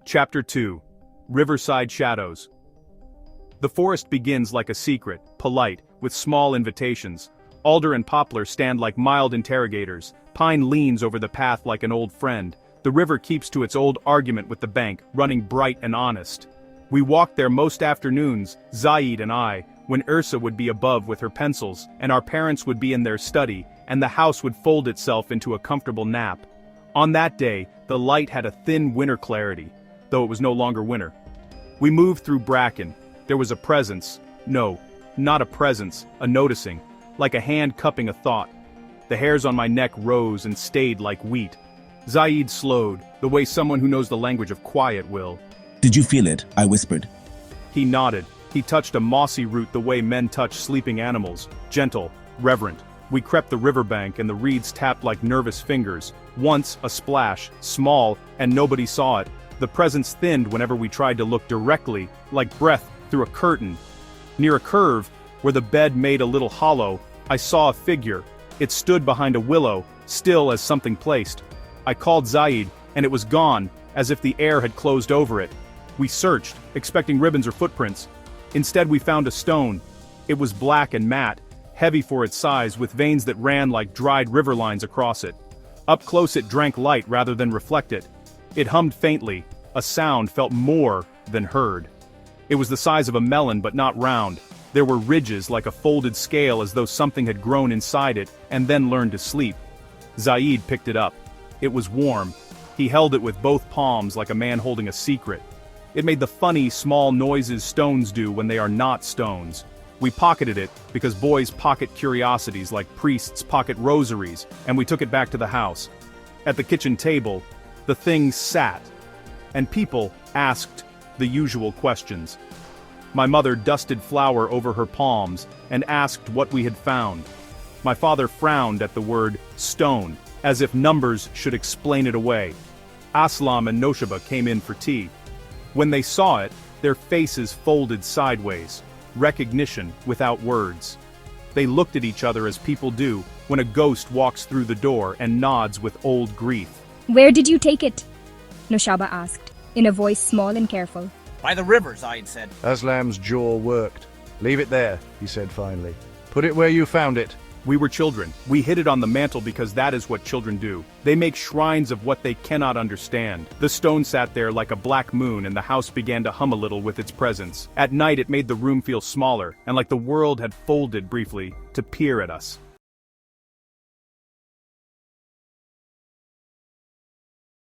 Chapter 2. Riverside Shadows. The forest begins like a secret, polite, with small invitations. Alder and poplar stand like mild interrogators. Pine leans over the path like an old friend. The river keeps to its old argument with the bank, running bright and honest. We walked there most afternoons, Zaid and I, when Ursa would be above with her pencils, and our parents would be in their study, and the house would fold itself into a comfortable nap. On that day, the light had a thin winter clarity, though it was no longer winter. We moved through bracken. There was a presence. No, not a presence, a noticing, like a hand cupping a thought. The hairs on my neck rose and stayed like wheat. Zaid slowed, the way someone who knows the language of quiet will. Did you feel it? I whispered. He nodded. He touched a mossy root the way men touch sleeping animals, gentle, reverent. We crept the riverbank and the reeds tapped like nervous fingers. Once, a splash, small, and nobody saw it. The presence thinned whenever we tried to look directly, like breath through a curtain. Near a curve, where the bed made a little hollow, I saw a figure. It stood behind a willow, still as something placed. I called Zaid, and it was gone, as if the air had closed over it. We searched, expecting ribbons or footprints. Instead we found a stone. It was black and matte, heavy for its size with veins that ran like dried river lines across it. Up close it drank light rather than reflect it. It hummed faintly, a sound felt more than heard. It was the size of a melon but not round. There were ridges like a folded scale as though something had grown inside it and then learned to sleep. Zaid picked it up. It was warm. He held it with both palms like a man holding a secret. It made the funny, small noises stones do when they are not stones. We pocketed it, because boys pocket curiosities like priests pocket rosaries, and we took it back to the house. At the kitchen table, the thing sat, and people asked the usual questions. My mother dusted flour over her palms and asked what we had found. My father frowned at the word stone, as if numbers should explain it away. Aslam and Noshaba came in for tea. When they saw it, their faces folded sideways, recognition without words. They looked at each other as people do when a ghost walks through the door and nods with old grief. "Where did you take it?" Noshaba asked, in a voice small and careful. "By the river," Zaid said. Aslam's jaw worked. "Leave it there," he said finally. "Put it where you found it." We were children. We hid it on the mantle because that is what children do. They make shrines of what they cannot understand. The stone sat there like a black moon and the house began to hum a little with its presence. At night it made the room feel smaller, and like the world had folded briefly to peer at us.